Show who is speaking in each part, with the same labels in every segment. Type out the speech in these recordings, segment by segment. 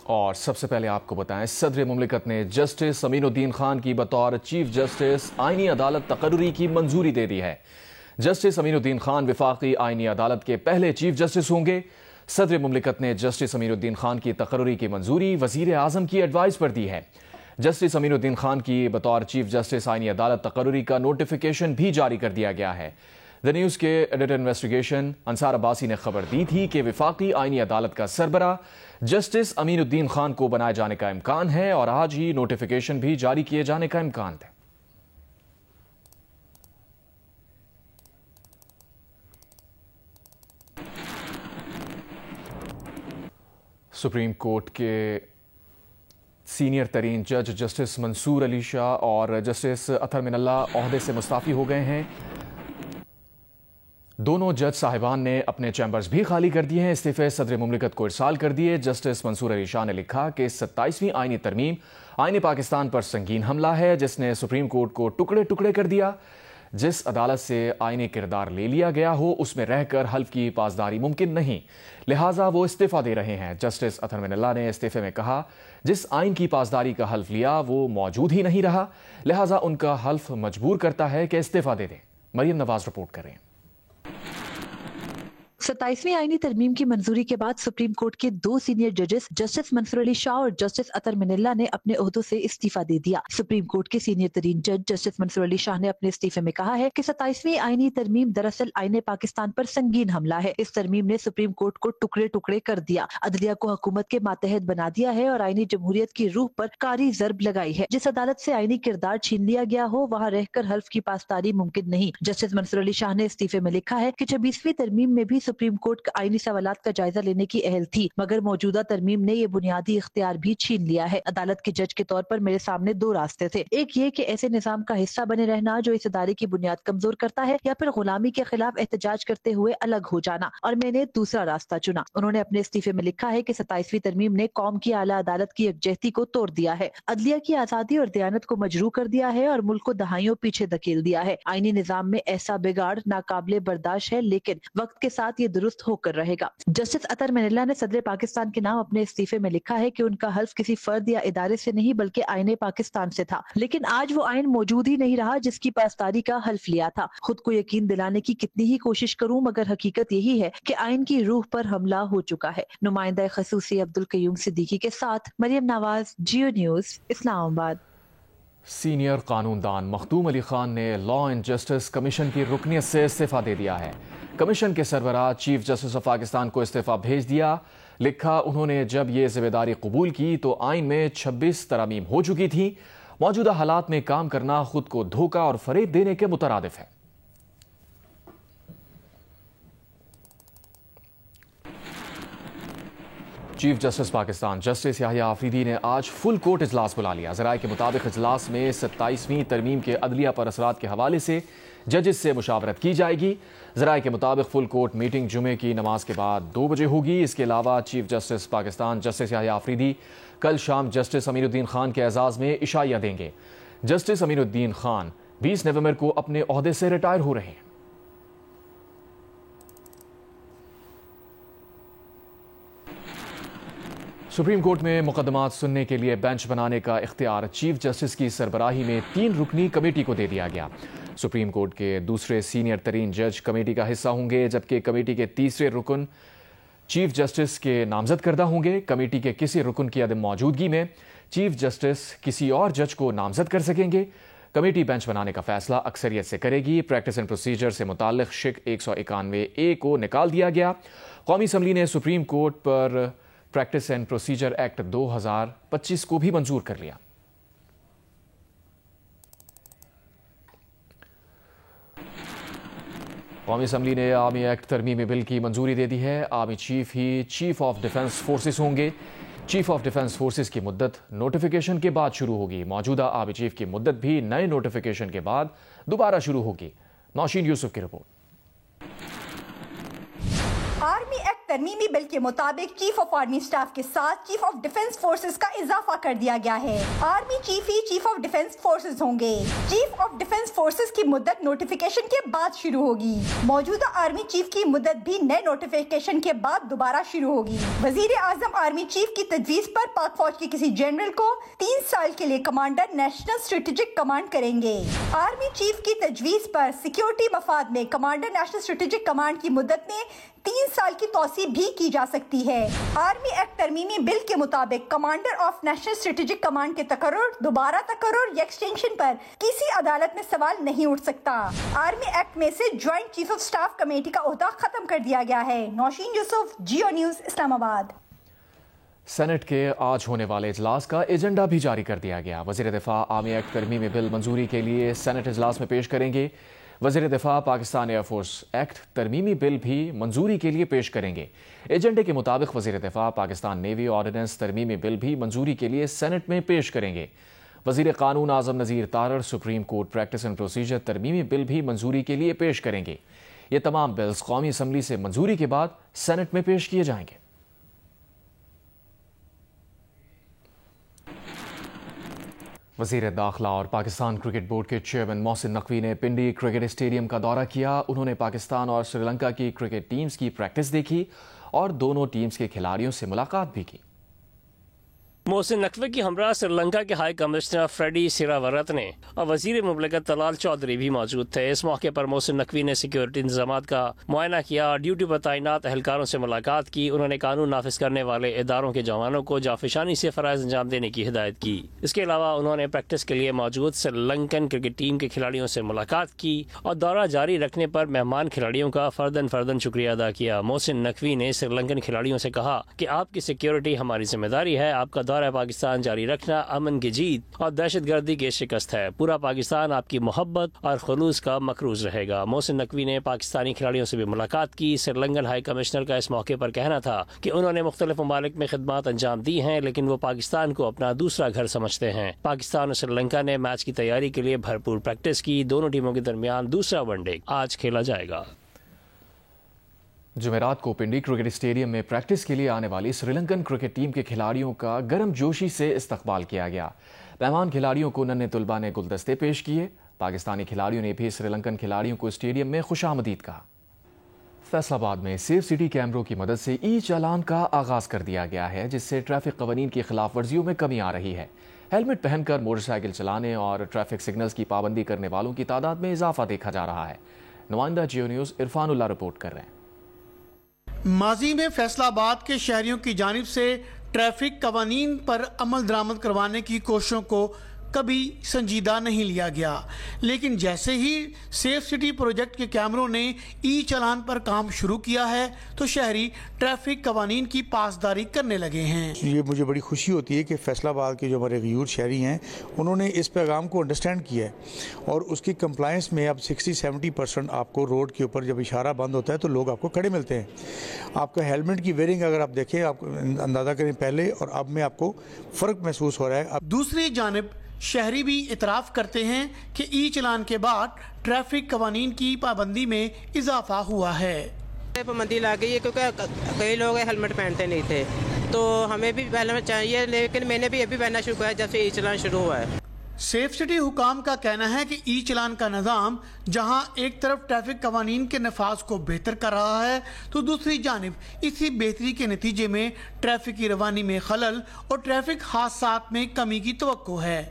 Speaker 1: اور سب سے پہلے آپ کو بتائیں، صدر مملکت نے جسٹس امین الدین خان کی بطور چیف جسٹس آئینی عدالت تقرری کی منظوری دے دی ہے۔ جسٹس امین الدین خان وفاقی آئینی عدالت کے پہلے چیف جسٹس ہوں گے۔ صدر مملکت نے جسٹس امین الدین خان کی تقرری کی منظوری وزیر اعظم کی ایڈوائز پر دی ہے۔ جسٹس امین الدین خان کی بطور چیف جسٹس آئینی عدالت تقرری کا نوٹیفیکیشن بھی جاری کر دیا گیا ہے۔ دی نیوز کے ایڈیٹر انویسٹیگیشن انصار عباسی نے خبر دی تھی کہ وفاقی آئینی عدالت کا سربراہ جسٹس امین الدین خان کو بنائے جانے کا امکان ہے اور آج ہی نوٹیفیکیشن بھی جاری کیے جانے کا امکان ہے۔ سپریم کورٹ کے سینئر ترین جج جسٹس منصور علی شاہ اور جسٹس اطہر من اللہ عہدے سے مستعفی ہو گئے ہیں۔ دونوں جج صاحبان نے اپنے چیمبرز بھی خالی کر دیے ہیں، استعفے صدر مملکت کو ارسال کر دیے۔ جسٹس منصور علی شاہ نے لکھا کہ 27ویں آئینی ترمیم آئین پاکستان پر سنگین حملہ ہے جس نے سپریم کورٹ کو ٹکڑے ٹکڑے کر دیا۔ جس عدالت سے آئینی کردار لے لیا گیا ہو اس میں رہ کر حلف کی پاسداری ممکن نہیں، لہٰذا وہ استعفیٰ دے رہے ہیں۔ جسٹس اطہر من اللہ نے استعفے میں کہا جس آئین کی پاسداری کا حلف لیا وہ موجود ہی نہیں رہا، لہٰذا ان کا حلف مجبور کرتا ہے کہ استعفیٰ دے دیں۔ مریم نواز رپورٹ کریں۔
Speaker 2: 27ویں آئینی ترمیم کی منظوری کے بعد سپریم کورٹ کے دو سینئر ججز جسٹس منصور علی شاہ اور جسٹس اطہر من اللہ نے اپنے عہدوں سے استعفیٰ دے دیا۔ سپریم کورٹ کے سینئر ترین جج جسٹس منصور علی شاہ نے اپنے استعفے میں کہا ہے کہ 27ویں آئینی ترمیم دراصل آئین پاکستان پر سنگین حملہ ہے۔ اس ترمیم نے سپریم کورٹ کو ٹکڑے ٹکڑے کر دیا، عدلیہ کو حکومت کے ماتحت بنا دیا ہے اور آئینی جمہوریت کی روح پر کاری ضرب لگائی ہے۔ جس عدالت سے آئینی کردار چھین لیا گیا ہو وہاں رہ کر حلف کی پاسداری ممکن نہیں۔ جسٹس منصور علی شاہ نے استعفے میں لکھا ہے کہ 26ویں ترمیم میں بھی سپریم کورٹ آئینی سوالات کا جائزہ لینے کی اہل تھی، مگر موجودہ ترمیم نے یہ بنیادی اختیار بھی چھین لیا ہے۔ عدالت کے جج کے طور پر میرے سامنے دو راستے تھے، ایک یہ کہ ایسے نظام کا حصہ بنے رہنا جو اس ادارے کی بنیاد کمزور کرتا ہے، یا پھر غلامی کے خلاف احتجاج کرتے ہوئے الگ ہو جانا، اور میں نے دوسرا راستہ چنا۔ انہوں نے اپنے استعفے میں لکھا ہے کہ 27ویں ترمیم نے قوم کی اعلیٰ عدالت کی یکجہتی کو توڑ دیا ہے، عدلیہ کی آزادی اور دیانت کو مجروح کر دیا ہے اور ملک کو دہائیوں پیچھے دھکیل دیا ہے۔ آئینی نظام میں ایسا بگاڑ ناقابل برداشت ہے، لیکن وقت کے ساتھ یہ درست ہو کر رہے گا۔ جسٹس اطہر من اللہ نے صدر پاکستان کے نام اپنے استعفے میں لکھا ہے کہ ان کا حلف کسی فرد یا ادارے سے نہیں بلکہ آئین پاکستان سے تھا، لیکن آج وہ آئین موجود ہی نہیں رہا جس کی پاسداری کا حلف لیا تھا۔ خود کو یقین دلانے کی کتنی ہی کوشش کروں مگر حقیقت یہی ہے کہ آئین کی روح پر حملہ ہو چکا ہے۔ نمائندہ خصوصی عبدالقیوم صدیقی کے ساتھ مریم نواز، جیو نیوز، اسلام آباد۔
Speaker 1: سینئر قانون دان مخدوم علی خان نے لا اینڈ جسٹس کمیشن کی رکنیت سے استعفیٰ دے دیا ہے۔ کمیشن کے سربراہ چیف جسٹس آف پاکستان کو استعفیٰ بھیج دیا۔ لکھا انہوں نے جب یہ ذمہ داری قبول کی تو آئین میں 26 ترامیم ہو چکی تھیں۔ موجودہ حالات میں کام کرنا خود کو دھوکہ اور فریب دینے کے مترادف ہے۔ چیف جسٹس پاکستان جسٹس یحییٰ آفریدی نے آج فل کورٹ اجلاس بلا لیا۔ ذرائع کے مطابق اجلاس میں 27ویں ترمیم کے عدلیہ پر اثرات کے حوالے سے ججز سے مشاورت کی جائے گی۔ ذرائع کے مطابق فل کورٹ میٹنگ جمعے کی نماز کے بعد 2 بجے ہوگی۔ اس کے علاوہ چیف جسٹس پاکستان جسٹس یحییٰ آفریدی کل شام جسٹس امین الدین خان کے اعزاز میں عشائیہ دیں گے۔ جسٹس امین الدین خان 20 نومبر کو اپنے عہدے سے ریٹائر ہو رہے ہیں۔ سپریم کورٹ میں مقدمات سننے کے لیے بینچ بنانے کا اختیار چیف جسٹس کی سربراہی میں 3 رکنی کمیٹی کو دے دیا گیا۔ سپریم کورٹ کے دوسرے سینئر ترین جج کمیٹی کا حصہ ہوں گے، جبکہ کمیٹی کے تیسرے رکن چیف جسٹس کے نامزد کردہ ہوں گے۔ کمیٹی کے کسی رکن کی عدم موجودگی میں چیف جسٹس کسی اور جج کو نامزد کر سکیں گے۔ کمیٹی بینچ بنانے کا فیصلہ اکثریت سے کرے گی۔ پریکٹس اینڈ پروسیجر سے متعلق شق 191A کو نکال دیا گیا۔ قومی اسمبلی نے supreme court per practice and procedure act 2025 کو بھی منظور کر لیا۔ قومی اسمبلی نے آرمی ایکٹ ترمیمی بل کی منظوری دے دی ہے۔ Army chief he chief of defence forces ہوں گے۔ چیف آف ڈیفنس فورسز کی مدت نوٹیفیکیشن کے بعد شروع ہوگی۔ موجودہ آرمی چیف کی مدت بھی نئے نوٹیفیکیشن کے بعد دوبارہ شروع ہوگی۔ نوشین یوسف کی رپورٹ۔
Speaker 3: آرمی ایکٹ ترمیمی بل کے مطابق چیف آف آرمی اسٹاف کے ساتھ چیف آف ڈیفنس فورسز کا اضافہ کر دیا گیا ہے. Army chief he chief of defence forces ہوں گے. چیف آف ڈیفنس فورسز کی مدت نوٹیفیکیشن کے بعد شروع ہوگی. موجودہ آرمی چیف کی مدت بھی نئے نوٹیفیکیشن کے بعد دوبارہ شروع ہوگی. وزیر اعظم آرمی چیف کی تجویز پر پاک فوج کے کسی جنرل کو 3 سال کے لیے کمانڈر نیشنل اسٹریٹجک کمانڈ کریں گے. آرمی چیف کی تجویز پر سیکیورٹی مفاد میں کمانڈر نیشنل اسٹریٹجک کمانڈ کی مدت میں 3 سال کی توسیع بھی کی جا سکتی ہے. آرمی ایکٹ ترمیمی بل کے مطابق commander of national strategic command کے تقرر، دوبارہ تقرر یا ایکسٹینشن پر کسی عدالت میں سوال نہیں اٹھ سکتا. آرمی ایکٹ میں سے joint chief of staff committee کا عہدہ ختم کر دیا گیا ہے. نوشین یوسف، جیو نیوز، اسلام آباد.
Speaker 1: سینٹ کے آج ہونے والے اجلاس کا ایجنڈا بھی جاری کر دیا گیا. وزیر دفاع آرمی ایکٹ ترمیمی بل منظوری کے لیے سینٹ اجلاس میں پیش کریں گے. وزیر دفاع Pakistan air force act ترمیمی bill بھی منظوری کے لیے پیش کریں گے. ایجنڈے کے مطابق وزیر دفاع پاکستان نیوی آرڈیننس ترمیمی بل بھی منظوری کے لیے سینٹ میں پیش کریں گے. وزیر قانون Azam Nazir Tarar supreme court practice and procedure ترمیمی بل بھی منظوری کے لیے پیش کریں گے. یہ تمام بلز قومی اسمبلی سے منظوری کے بعد سینٹ میں پیش کیے جائیں گے. وزیر داخلہ اور پاکستان کرکٹ بورڈ کے چیئرمین محسن نقوی نے پنڈی کرکٹ اسٹیڈیم کا دورہ کیا. انہوں نے پاکستان اور سری لنکا کی کرکٹ ٹیمز کی پریکٹس دیکھی اور دونوں ٹیمز کے کھلاڑیوں سے ملاقات بھی کی.
Speaker 4: محسن نقوی کی ہمراہ سری لنکا کے ہائی کمشنر فریڈی سیراورتنے اور وزیر مملکت طلال چودھری بھی موجود تھے. اس موقع پر محسن نقوی نے سیکیورٹی انتظامات کا معائنہ کیا اور ڈیوٹی پر تعینات اہلکاروں سے ملاقات کی. انہوں نے قانون نافذ کرنے والے اداروں کے جوانوں کو جافشانی سے فرائض انجام دینے کی ہدایت کی. اس کے علاوہ انہوں نے پریکٹس کے لیے موجود سری لنکن کرکٹ ٹیم کے کھلاڑیوں سے ملاقات کی اور دورہ جاری رکھنے پر مہمان کھلاڑیوں کا فرداً شکریہ ادا کیا. محسن نقوی نے سری لنکن کھلاڑیوں سے کہا کہ آپ کی سیکیورٹی ہماری ذمہ داری ہے. آپ کا دورہ پاکستان جاری رکھنا امن کی جیت اور دہشت گردی کی شکست ہے. پورا پاکستان آپ کی محبت اور خلوص کا مقروض رہے گا. محسن نقوی نے پاکستانی کھلاڑیوں سے بھی ملاقات کی. سری لنکن ہائی کمشنر کا اس موقع پر کہنا تھا کہ انہوں نے مختلف ممالک میں خدمات انجام دی ہیں لیکن وہ پاکستان کو اپنا دوسرا گھر سمجھتے ہیں. پاکستان اور سری لنکا نے میچ کی تیاری کے لیے بھرپور پریکٹس کی. دونوں ٹیموں کے درمیان دوسرا ون ڈے آج کھیلا جائے گا.
Speaker 1: جمعرات کو پنڈی کرکٹ اسٹیڈیم میں پریکٹس کے لیے آنے والی سری لنکن کرکٹ ٹیم کے کھلاڑیوں کا گرم جوشی سے استقبال کیا گیا. مہمان کھلاڑیوں کو ننھے طلباء نے گلدستے پیش کیے. پاکستانی کھلاڑیوں نے بھی سری لنکن کھلاڑیوں کو اسٹیڈیم میں خوش آمدید کہا. فیصل آباد میں سیف سٹی کیمروں کی مدد سے ای چالان کا آغاز کر دیا گیا ہے جس سے ٹریفک قوانین کی خلاف ورزیوں میں کمی آ رہی ہے. ہیلمٹ پہن کر موٹر سائیکل چلانے اور ٹریفک سگنلز کی پابندی کرنے والوں کی تعداد میں اضافہ دیکھا جا رہا ہے. نمائندہ جیو نیوز عرفان اللہ رپورٹ کر رہے ہیں.
Speaker 5: ماضی میں فیصل آباد کے شہریوں کی جانب سے ٹریفک قوانین پر عمل درآمد کروانے کی کوششوں کو کبھی سنجیدہ نہیں لیا گیا، لیکن جیسے ہی سیف سٹی پروجیکٹ کے کیمروں نے ای چالان پر کام شروع کیا ہے تو شہری ٹریفک قوانین کی پاسداری کرنے لگے ہیں.
Speaker 6: یہ مجھے بڑی خوشی ہوتی ہے کہ فیصل آباد کے جو ہمارے غیور شہری ہیں انہوں نے اس پیغام کو انڈرسٹینڈ کیا ہے اور اس کی کمپلائنس میں اب 60-70% آپ کو روڈ کے اوپر جب اشارہ بند ہوتا ہے تو لوگ آپ کو کھڑے ملتے ہیں. آپ کا ہیلمٹ کی ویئرنگ اگر آپ دیکھیں، آپ اندازہ کریں پہلے اور اب میں آپ کو فرق محسوس ہو رہا ہے.
Speaker 5: دوسری جانب شہری بھی اعتراف کرتے ہیں کہ ای چلان کے بعد ٹریفک قوانین کی پابندی میں اضافہ ہوا ہے.
Speaker 7: پابندی لا گئی ہے کیونکہ کئی لوگ ہیلمٹ پہنتے نہیں تھے تو ہمیں بھی پہلے چاہیے، لیکن میں نے بھی ابھی پہننا شروع کیا جب سے ای چلان شروع ہوا ہے.
Speaker 5: سیف سٹی حکام کا کہنا ہے کہ ای چلان کا نظام جہاں ایک طرف ٹریفک قوانین کے نفاذ کو بہتر کر رہا ہے تو دوسری جانب اسی بہتری کے نتیجے میں ٹریفک کی روانی میں خلل اور ٹریفک حادثات میں کمی کی توقع ہے.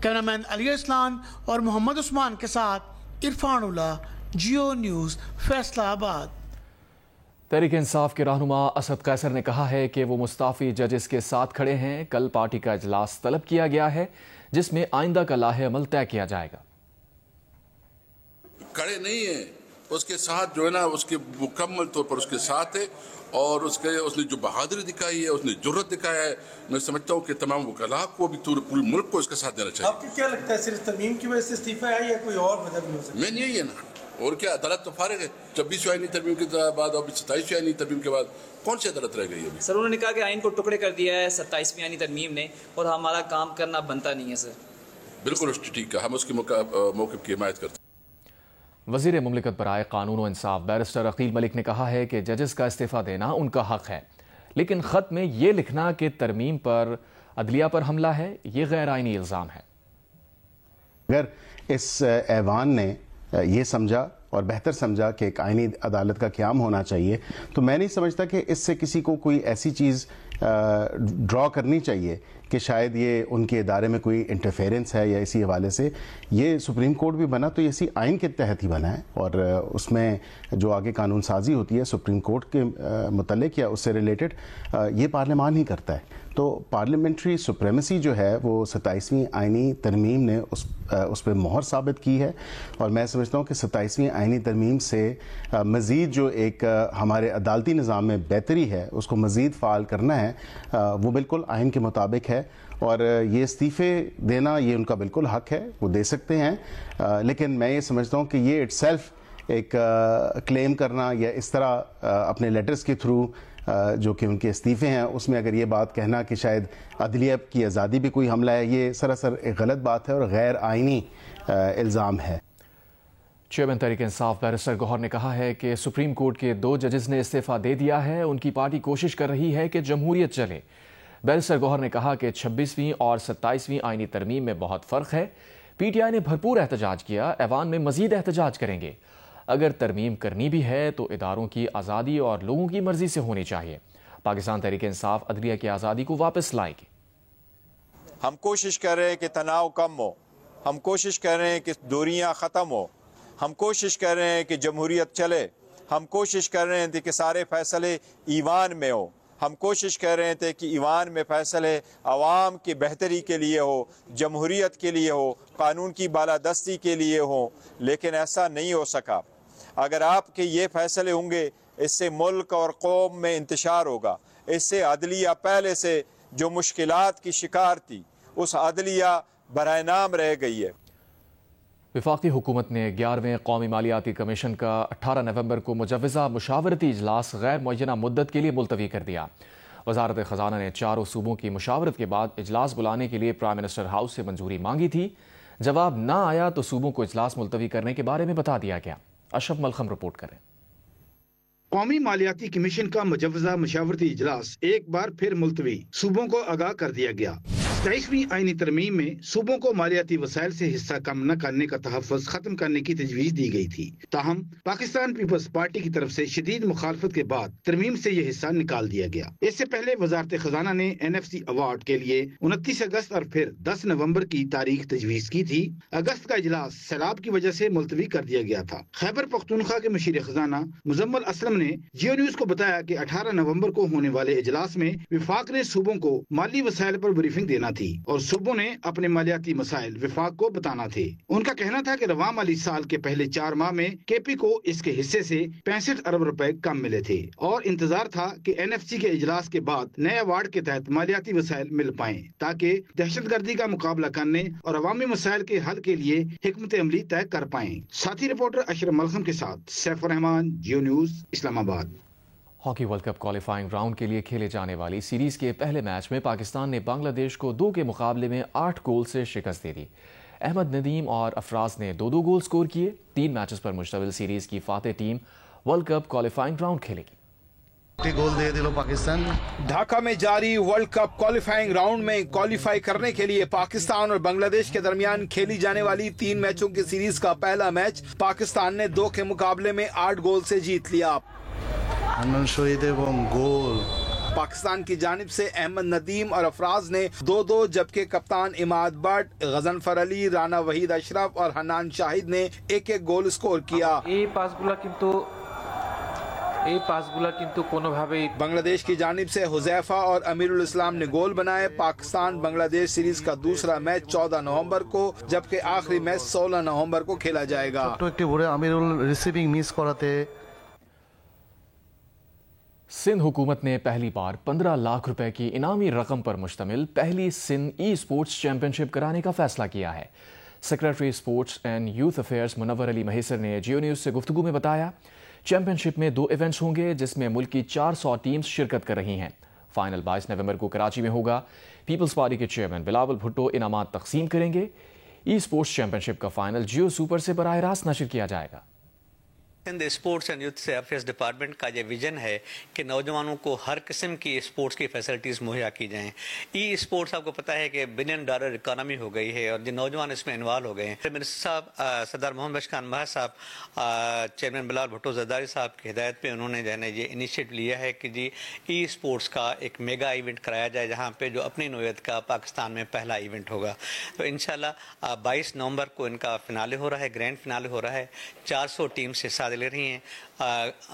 Speaker 5: کیمرامین علی اسلان اور محمد عثمان کے ساتھ عرفان اللہ، جیو نیوز، فیصل آباد.
Speaker 1: تحریک انصاف کے رہنما اسد قیصر نے کہا ہے کہ وہ مستعفی ججز کے ساتھ کھڑے ہیں. کل پارٹی کا اجلاس طلب کیا گیا ہے جس میں آئندہ کا لاہ عمل طے کیا جائے گا.
Speaker 8: کھڑے نہیں ہیں، اس کے ساتھ جو ہے نا اس کے مکمل طور پر اس کے ساتھ ہے اور اس نے جو بہادری دکھائی ہے، اس نے جرت دکھایا ہے. میں سمجھتا ہوں کہ تمام وکلاء کو بھی پورے ملک کو اس کا ساتھ دینا چاہیے.
Speaker 5: آپ کو کیا لگتا ہے صرف ترمیم کی وجہ سے استعفیٰ ہے یا کوئی اور وجہ بھی ہو سکتی ہے؟
Speaker 8: مین یہی ہے نا، اور کیا عدالت تو فارغ ہے. 26 آئینی ترمیم کے بعد اور 27 آئینی ترمیم کے بعد کون سی عدالت رہ گئی ہے؟
Speaker 9: سر انہوں نے کہا کہ آئین کو ٹکڑے کر دیا ہے 27ویں آئینی ترمیم نے اور ہمارا کام کرنا بنتا نہیں ہے. سر
Speaker 8: بالکل ٹھیک ہے، ہم اس کے موقف کی حمایت کرتے ہیں.
Speaker 1: وزیر مملکت برائے قانون و انصاف بیرسٹر عقیل ملک نے کہا ہے کہ ججز کا استعفیٰ دینا ان کا حق ہے، لیکن خط میں یہ لکھنا کہ ترمیم پر عدلیہ پر حملہ ہے، یہ غیر آئینی الزام ہے۔
Speaker 10: اگر اس ایوان نے یہ سمجھا اور بہتر سمجھا کہ ایک آئینی عدالت کا قیام ہونا چاہیے، تو میں نہیں سمجھتا کہ اس سے کسی کو کوئی ایسی چیز ڈرا کرنی چاہیے کہ شاید یہ ان کے ادارے میں کوئی انٹرفیرنس ہے یا اسی حوالے سے۔ یہ سپریم کورٹ بھی بنا تو اسی آئین کے تحت ہی بنا ہے، اور اس میں جو آگے قانون سازی ہوتی ہے سپریم کورٹ کے متعلق یا اس سے ریلیٹڈ، یہ پارلیمان ہی کرتا ہے۔ تو پارلیمنٹری سپریمیسی جو ہے وہ 27ویں آئینی ترمیم نے اس پہ مہر ثابت کی ہے، اور میں سمجھتا ہوں کہ 27ویں آئینی ترمیم سے مزید جو ایک ہمارے عدالتی نظام میں بہتری ہے اس کو مزید فعال کرنا ہے، وہ بالکل آئین کے مطابق ہے، اور یہ استعفے دینا یہ ان کا بالکل حق ہے، وہ دے سکتے ہیں، لیکن میں یہ سمجھتا ہوں کہ یہ اٹ سیلف ایک کلیم کرنا یا اس طرح اپنے لیٹرز کے تھرو جو کہ ان کے استعفے ہیں اس میں اگر یہ بات کہنا کہ شاید عدلیہ کی آزادی بھی کوئی حملہ ہے، یہ سراسر ایک غلط بات ہے اور غیر آئینی الزام ہے۔
Speaker 1: چیئرمین تحریک انصاف بیرسٹر گوہر نے کہا ہے کہ سپریم کورٹ کے 2 ججز نے استعفیٰ دے دیا ہے، ان کی پارٹی کوشش کر رہی ہے کہ جمہوریت چلے۔ بیرسٹر گوہر نے کہا کہ 26ویں اور 27ویں آئینی ترمیم میں بہت فرق ہے۔ پی ٹی آئی نے بھرپور احتجاج کیا، ایوان میں مزید احتجاج کریں گے۔ اگر ترمیم کرنی بھی ہے تو اداروں کی آزادی اور لوگوں کی مرضی سے ہونی چاہیے۔ پاکستان تحریک انصاف عدلیہ کی آزادی کو واپس لائے گی۔
Speaker 11: ہم کوشش کر رہے ہیں کہ تناؤ کم ہو، ہم کوشش کر رہے ہیں کہ دوریاں ختم ہو، ہم کوشش کر رہے ہیں کہ جمہوریت چلے، ہم کوشش کر رہے ہیں کہ سارے فیصلے ایوان میں ہو، ہم کوشش کر رہے تھے کہ ایوان میں فیصلے عوام کی بہتری کے لیے ہو، جمہوریت کے لیے ہو، قانون کی بالادستی کے لیے ہو، لیکن ایسا نہیں ہو سکا۔ اگر آپ کے یہ فیصلے ہوں گے اس سے ملک اور قوم میں انتشار ہوگا، اس سے عدلیہ پہلے سے جو مشکلات کی شکار تھی اس عدلیہ برائے نام رہ گئی ہے۔
Speaker 1: وفاقی حکومت نے 11ویں قومی مالیاتی کمیشن کا 18 نومبر کو مجوزہ مشاورتی اجلاس غیر معینہ مدت کے لیے ملتوی کر دیا۔ وزارت خزانہ نے 4 صوبوں کی مشاورت کے بعد اجلاس بلانے کے لیے پرائم منسٹر ہاؤس سے منظوری مانگی تھی۔ جواب نہ آیا تو صوبوں کو اجلاس ملتوی کرنے کے بارے میں بتا دیا گیا۔ اشرف ملخم رپورٹ کریں۔
Speaker 12: قومی مالیاتی کمیشن کا مجوزہ مشاورتی اجلاس ایک بار پھر ملتوی، صوبوں کو آگاہ کر دیا گیا۔ 27ویں آئینی ترمیم میں صوبوں کو مالیاتی وسائل سے حصہ کم نہ کرنے کا تحفظ ختم کرنے کی تجویز دی گئی تھی، تاہم پاکستان پیپلز پارٹی کی طرف سے شدید مخالفت کے بعد ترمیم سے یہ حصہ نکال دیا گیا۔ اس سے پہلے وزارت خزانہ نے NFC ایوارڈ کے لیے 29 اگست اور پھر 10 نومبر کی تاریخ تجویز کی تھی۔ اگست کا اجلاس سیلاب کی وجہ سے ملتوی کر دیا گیا تھا۔ خیبر پختونخوا کے مشیر خزانہ مزمل اسلم نے جیو نیوز کو بتایا کہ 18 نومبر کو ہونے والے اجلاس میں وفاق نے صوبوں کو مالی وسائل پر بریفنگ دینا تھی اور صوبوں نے اپنے مالیاتی مسائل وفاق کو بتانا تھے۔ ان کا کہنا تھا کہ رواں مالی سال کے پہلے 4 ماہ میں KP کو اس کے حصے سے 65 ارب روپے کم ملے تھے اور انتظار تھا کہ NFC کے اجلاس کے بعد نئے ایوارڈ کے تحت مالیاتی وسائل مل پائیں تاکہ دہشت گردی کا مقابلہ کرنے اور عوامی مسائل کے حل کے لیے حکمت عملی طے کر پائیں۔ ساتھی رپورٹر اشرف ملخم کے ساتھ سیف الرحمان، جیو نیوز، اسلام آباد۔
Speaker 1: Hockey world cup qualifying round کے لیے کھیلے جانے والی سیریز کے پہلے میچ میں پاکستان نے بنگلہ دیش کو 2 کے مقابلے میں 8 گول سے شکست دے دی۔ احمد ندیم اور افراز نے 2 گول سکور کیے۔ 3 میچز پر مشتمل سیریز کی فاتح team world cup qualifying round کھیلے گی۔
Speaker 13: گول دے دلو پاکستان۔ ڈھاکہ میں جاری ورلڈ کپ کوالیفائنگ راؤنڈ میں کوالیفائی کرنے کے لیے پاکستان اور بنگلہ دیش کے درمیان کھیلی جانے والی 3 میچوں کی سیریز کا پہلا میچ پاکستان نے 2 کے مقابلے میں 8 گول سے جیت لیا۔ گول پاکستان کی جانب سے احمد ندیم اور افراز نے 2-2 جبکہ کپتان اماد بٹ، غضنفر علی، رانا وحید اشرف اور حنان شاہد نے 1-1 گول سکور کیا۔ بنگلہ دیش کی جانب سے حذیفہ اور امیر الاسلام نے گول بنائے۔ پاکستان بنگلہ دیش سیریز کا دوسرا میچ 14 نومبر کو جبکہ آخری میچ 16 نومبر کو کھیلا جائے گا۔
Speaker 1: سندھ حکومت نے پہلی بار 15 لاکھ روپے کی انعامی رقم پر مشتمل پہلی Sindh esports championship کرانے کا فیصلہ کیا ہے۔ Secretary sports and youth affairs Munawar Ali Mahesar نے جیو نیوز سے گفتگو میں بتایا، چیمپئن شپ میں 2 ایونٹس ہوں گے جس میں ملک کی 400 ٹیمز شرکت کر رہی ہیں۔ فائنل 22 نومبر کو کراچی میں ہوگا۔ پیپلز پارٹی کے چیئرمین بلاول بھٹو انعامات تقسیم کریں گے۔ ای اسپورٹس چیمپئن شپ کا فائنل جیو سپر سے براہ راست نشر کیا جائے گا۔
Speaker 14: Sindh sports and youth affairs department کا یہ ویژن ہے کہ نوجوانوں کو ہر قسم کی اسپورٹس کی فیسلٹیز مہیا کی جائیں. ای اسپورٹس آپ کو پتہ ہے کہ $1 بلین اکانومی ہو گئی ہے اور جو نوجوان اس میں انوالو ہو گئے ہیں. منسٹر صاحب سردار محمد بخش خان بہار صاحب، چیئرمین بلال بھٹو زرداری صاحب کی ہدایت پہ انہوں نے جو ہے نا یہ انیشیٹو لیا ہے کہ جی ای اسپورٹس کا ایک میگا ایونٹ کرایا جائے جہاں پہ جو اپنی نوعیت کا پاکستان میں پہلا ایونٹ ہوگا. تو انشاءاللہ 22 نومبر کو ان کا فنالے ہو رہا ہے، گرینڈ فنالے ہو رہا ہے. 400 ٹیم سے حصہ لے رہی ہیں.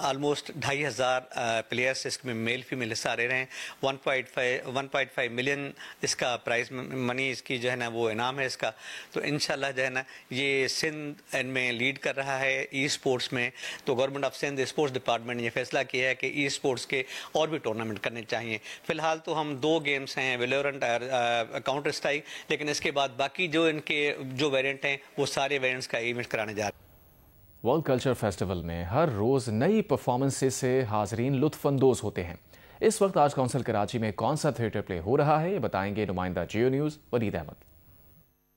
Speaker 14: آلموسٹ 2500 پلیئرس اس میں میل فیمیل حصہ لے رہے ہیں. 1.5 ملین اس کا پرائز منی اس کی جو ہے نا وہ انعام ہے اس کا. تو انشاءاللہ جو ہے نا یہ سندھ ان میں لیڈ کر رہا ہے ای اسپورٹس میں. تو government of Sindh sports department نے یہ فیصلہ کیا ہے کہ ای اسپورٹس کے اور بھی ٹورنامنٹ کرنے چاہیے. فی الحال تو ہم 2 گیمز ہیں، ویلورنٹ اور کاؤنٹر اسٹرائک، لیکن اس کے بعد باقی جو ان کے جو ویریئنٹ ہیں وہ سارے ویریئنٹس کا ایونٹ کرانے جا رہے ہیں.
Speaker 1: ورلڈ کلچر فیسٹیول میں ہر روز نئی پرفارمنسز سے حاضرین لطف اندوز ہوتے ہیں. اس وقت آج کونسل کراچی میں کون سا تھیٹر پلے ہو رہا ہے یہ بتائیں گے نمائندہ جیو نیوز ولید احمد.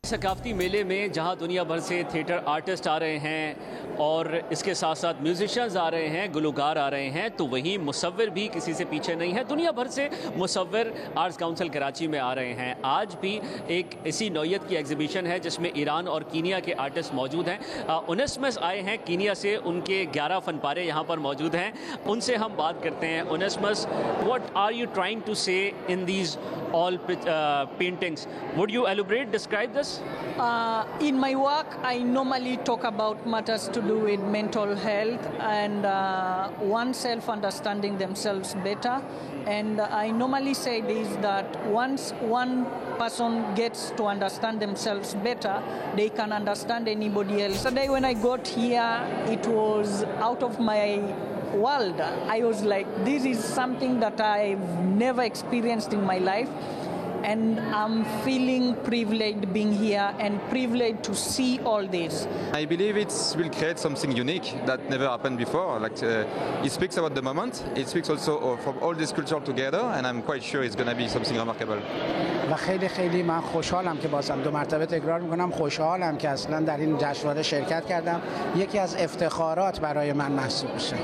Speaker 15: ثقافتی میلے میں جہاں دنیا بھر سے تھیٹر آرٹسٹ آ رہے ہیں اور اس کے ساتھ ساتھ میوزیشنز آ رہے ہیں، گلوکار آ رہے ہیں، تو وہیں مصور بھی کسی سے پیچھے نہیں ہے. دنیا بھر سے مصور آرٹس کونسل کراچی میں آ رہے ہیں. آج بھی ایک اسی نوعیت کی ایگزیبیشن ہے جس میں ایران اور کینیا کے آرٹسٹ موجود ہیں. اونسمس آئے ہیں کینیا سے، ان کے 11 فن پارے یہاں پر موجود ہیں. ان سے ہم بات کرتے ہیں. اونسمس، what are you trying to say in these all paintings? Would you elaborate, describe this?
Speaker 16: In my work, I normally talk about matters to do with mental health and oneself understanding themselves better. And I normally say this, that once one person gets to understand themselves better, they can understand anybody else. Today when I got here, it was out of my world. I was like, this is something that I've never experienced in my life. And I'm feeling privileged being here and privileged to see all this.
Speaker 17: I believe it will create something unique that never happened before. Like it speaks about the moment. It speaks also from all this culture together, and I'm quite sure it's going to be something remarkable.
Speaker 18: و خیلی من خوشحالم که بازم 2 مرتبه تکرار میکنم خوشحالم که اصلا در N جشنواره شرکت کردم. یکی از افتخارات برای من محسوب میشه.